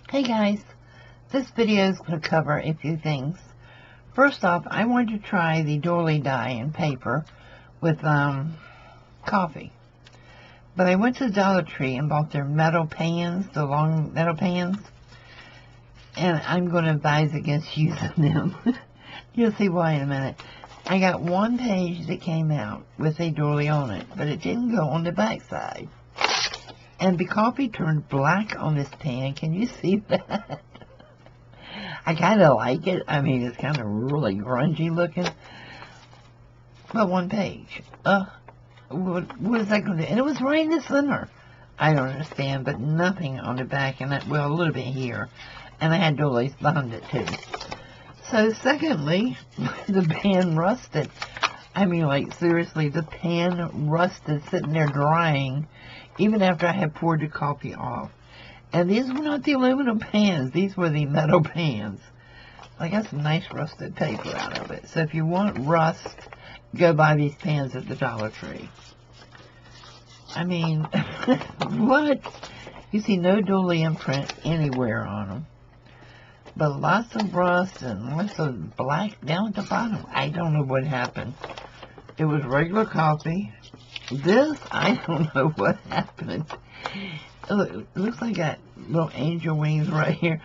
Hey guys, this video is going to cover a few things. First off, I wanted to try the doily dye in paper with coffee. But I went to the Dollar Tree and bought their metal pans, the long metal pans. And I'm going to advise against using them. You'll see why in a minute. I got one page that came out with a doily on it, but it didn't go on the back side. And the coffee turned black on this pan. Can you see that? I kind of like it. I mean, it's kind of really grungy looking. But one page. What is that going to do? And it was right in the center. I don't understand, but nothing on the back. And that, well, a little bit here. And I had doilies behind it, too. So, secondly, the pan rusted. I mean, like, seriously, the pan rusted sitting there drying even after I had poured the coffee off. And these were not the aluminum pans. These were the metal pans. I got some nice rusted paper out of it. So if you want rust, go buy these pans at the Dollar Tree. I mean, what? You see no doily imprint anywhere on them. But lots of rust and lots of black down at the bottom. I don't know what happened. It was regular coffee. This, I don't know what happened. It looks like got little angel wings right here.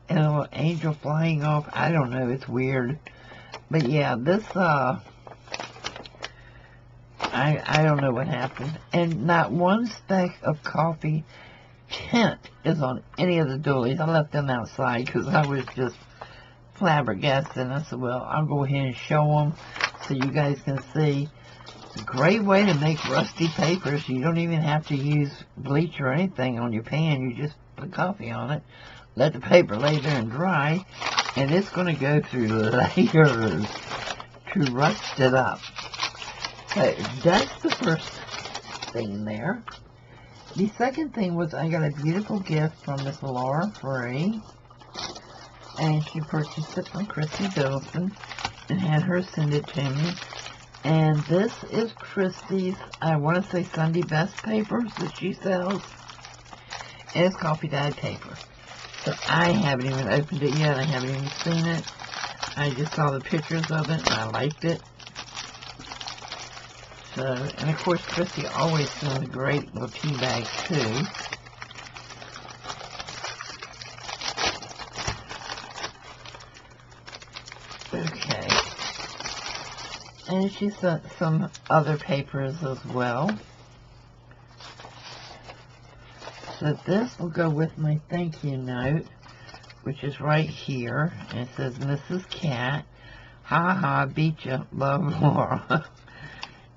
And a little angel flying off. I don't know. It's weird. But yeah, this, I don't know what happened. And not one speck of coffee tint is on any of the doilies. I left them outside because I was just flabbergasted. And I said, well, I'll go ahead and show them so you guys can see. It's a great way to make rusty papers. You don't even have to use bleach or anything on your pan. You just put coffee on it, let the paper lay there and dry, and it's going to go through layers to rust it up. So that's the first thing there. The second thing was I got a beautiful gift from Miss Laura Free, and she purchased it from Kristie Bittleson and had her send it to me. And this is Kristie's, I want to say Sunday Best papers that she sells. And it's coffee dyed paper. So I haven't even opened it yet. I haven't even seen it. I just saw the pictures of it and I liked it. So, and of course Kristie always sends great little tea bags too. Okay. And she sent some other papers as well. So this will go with my thank you note, which is right here. And it says, Mrs. Cat, ha ha, beat ya, love Laura.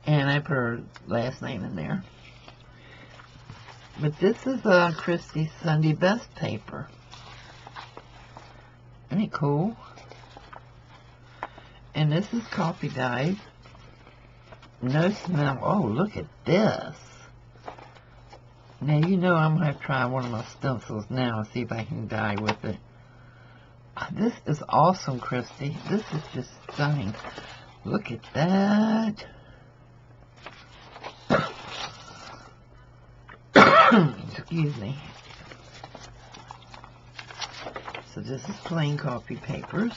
And I put her last name in there. But this is Kristie's Sunday Best paper. Isn't it cool? And this is coffee dyed. No smell. Oh, look at this. Now, you know I'm going to have to try one of my stencils now and see if I can dye with it. This is awesome, Kristie. This is just stunning. Look at that. Excuse me. So this is plain coffee papers.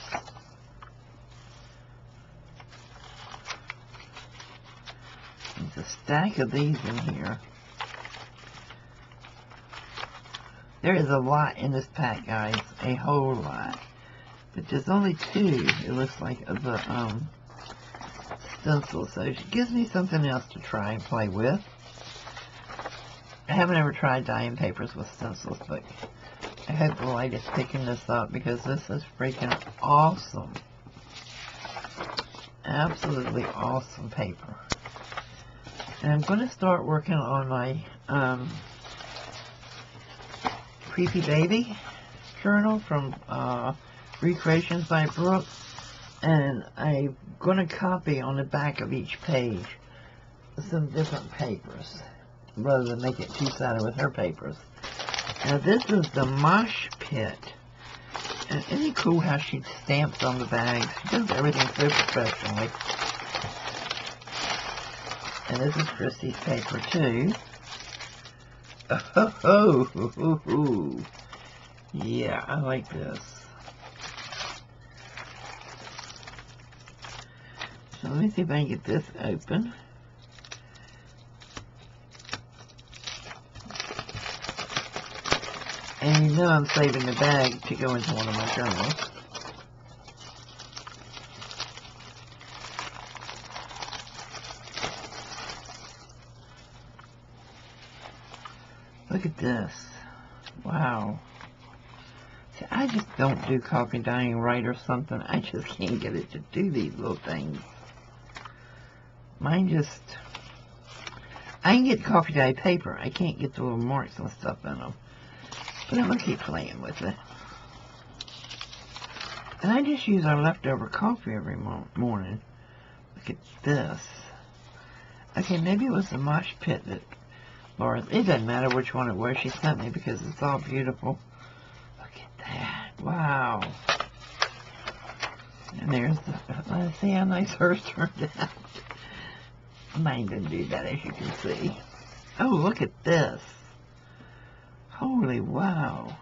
There's a stack of these in here. There is a lot in this pack, guys. A whole lot. But there's only two, it looks like, of the stencils. So it gives me something else to try and play with. I haven't ever tried dyeing papers with stencils, but I hope the light is picking this up because this is freaking awesome. Absolutely awesome paper. And I'm going to start working on my Creepy Baby journal from Recreations by Brooke. And I'm going to copy on the back of each page some different papers, rather than make it two-sided with her papers. Now this is the Mosh Pit. And isn't it cool how she stamps on the bags? She does everything so professionally. And this is Kristie's paper too. Oh, Yeah, I like this. So let me see if I can get this open. And you know I'm saving the bag to go into one of my journals. Look at this. Wow. See, I just don't do coffee dyeing right or something. I just can't get it to do these little things. Mine just... I can get coffee dye paper. I can't get the little marks and stuff in them. But I'm going to keep playing with it. And I just use our leftover coffee every morning. Look at this. Okay, maybe it was the mosh pit that Laura... It doesn't matter which one it was. She sent me because it's all beautiful. Look at that. Wow. And there's the... Let's see how nice hers turned out. Mine didn't do that, as you can see. Oh, look at this. Holy wow.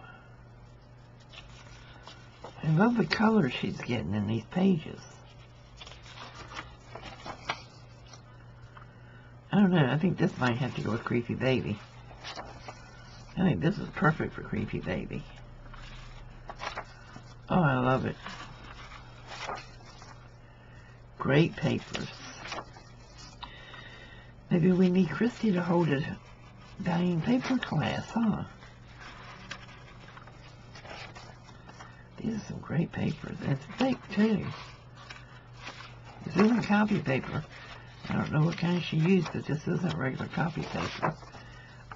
I love the color she's getting in these pages. I don't know, I think this might have to go with Creepy Baby. I think this is perfect for Creepy Baby. Oh, I love it. Great papers. Maybe we need Kristie to hold a dyeing paper class, huh? These are some great papers. And it's thick, too. This isn't copy paper. I don't know what kind she used, but this isn't regular copy paper.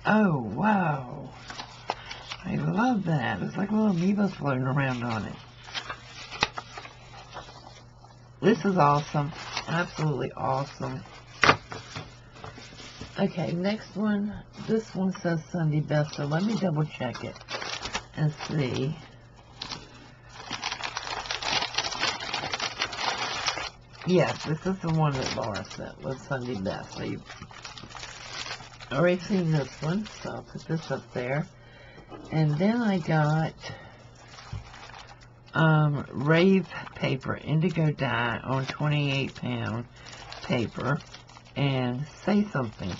Oh, wow. I love that. It's like little amoebas floating around on it. This is awesome. Absolutely awesome. Okay, next one. This one says Sunday Best, so let me double check it and see. Yes, this is the one that Laura sent, was Sunday Best. So you've already seen this one, so I'll put this up there. And then I got Rave paper, indigo dye on 28-pound paper. And say something.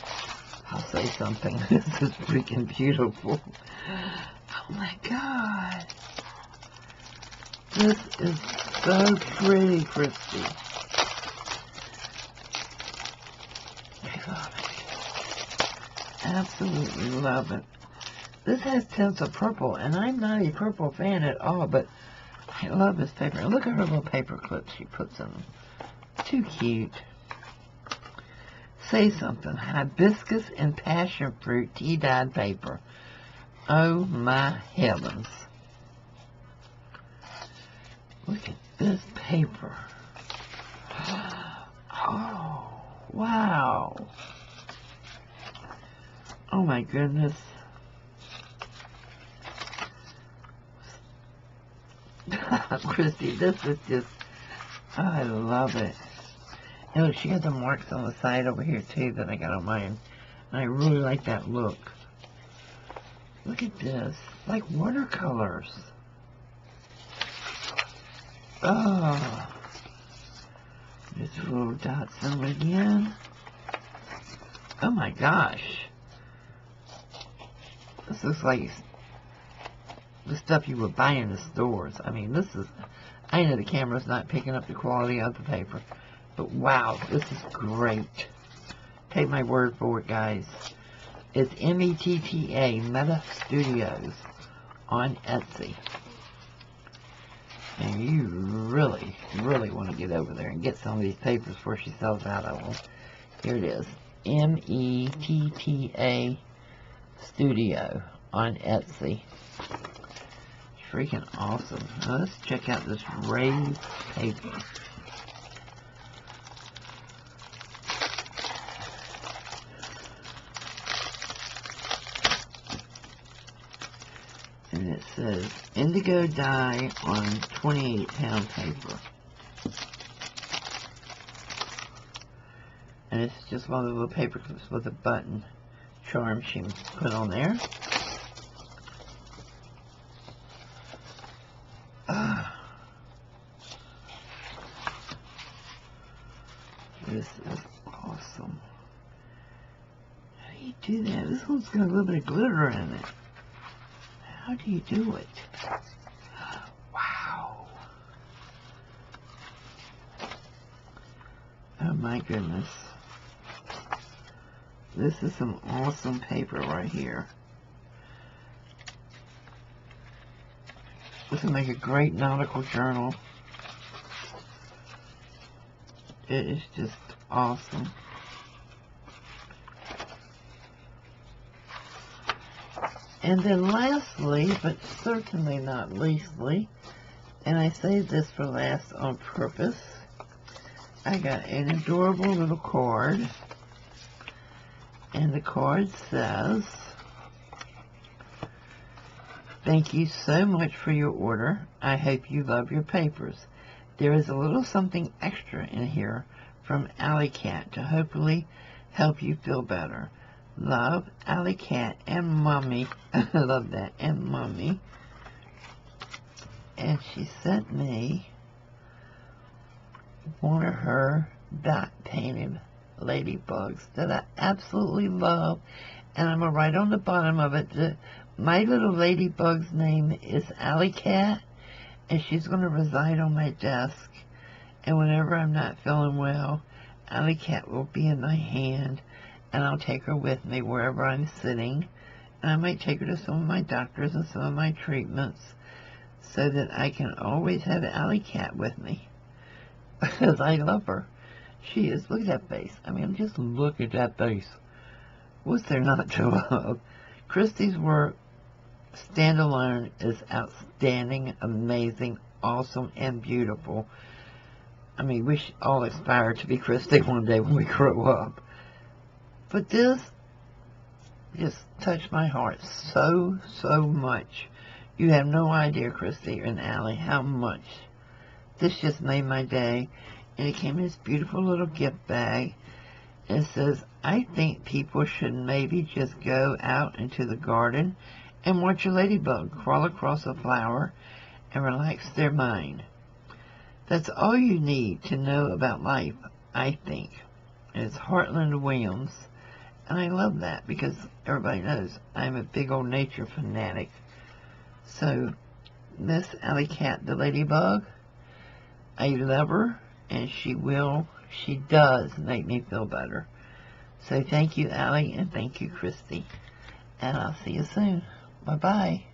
I'll say something. This is freaking beautiful. Oh my God. This is so pretty, Kristie. I love it. Absolutely love it. This has tints of purple, and I'm not a purple fan at all, but I love this paper. And look at her little paper clips she puts in them. Too cute. Say something. Hibiscus and passion fruit tea-dyed paper. Oh my heavens. Look at this paper. Oh, wow. Oh my goodness. Kristie, this is just, I love it. And look, she got the marks on the side over here too that I got on mine. And I really like that look. Look at this. Like watercolors. Oh. Just little dots in them again. Oh my gosh. This looks like the stuff you would buy in the stores. I mean, this is... I know the camera's not picking up the quality of the paper. But wow, this is great. Take my word for it, guys. It's M-E-T-T-A, Metta Studios, on Etsy. And you really, really want to get over there and get some of these papers before she sells out of them. Here it is. M-E-T-T-A Studio on Etsy. Freaking awesome. Now let's check out this Rave paper. And it says indigo dye on 28-pound paper. And it's just one of the little paper clips with a button charm she put on there. This is awesome. How do you do that? This one's got a little bit of glitter in it. How do you do it? Wow. Oh my goodness. This is some awesome paper right here. This will make a great nautical journal. It is just awesome. And then lastly, but certainly not leastly, and I saved this for last on purpose, I got an adorable little card. And the card says, "Thank you so much for your order. I hope you love your papers. There is a little something extra in here from Allie Cat to hopefully help you feel better. Love, Allie Cat and Mommy." I love that, and Mommy. And she sent me one of her dot painted ladybugs that I absolutely love. And I'm going to write on the bottom of it that my little ladybug's name is Allie Cat, and she's going to reside on my desk. And whenever I'm not feeling well, Allie Cat will be in my hand, and I'll take her with me wherever I'm sitting. And I might take her to some of my doctors and some of my treatments so that I can always have Allie Cat with me because I love her. She is, look at that face. I mean, just look at that face. What's there not to love? Kristie's work, standalone, is outstanding, amazing, awesome, and beautiful. I mean, we should all aspire to be Kristie one day when we grow up. But this just touched my heart so, so much. You have no idea, Kristie and Allie, how much. This just made my day. And it came in this beautiful little gift bag. And it says, "I think people should maybe just go out into the garden and watch a ladybug crawl across a flower and relax their mind. That's all you need to know about life, I think." And it's Heartland Williams. And I love that because everybody knows I'm a big old nature fanatic. So, Miss Allie Cat, the ladybug, I love her. And she does make me feel better. So thank you, Allie, and thank you, Kristie. And I'll see you soon. Bye-bye.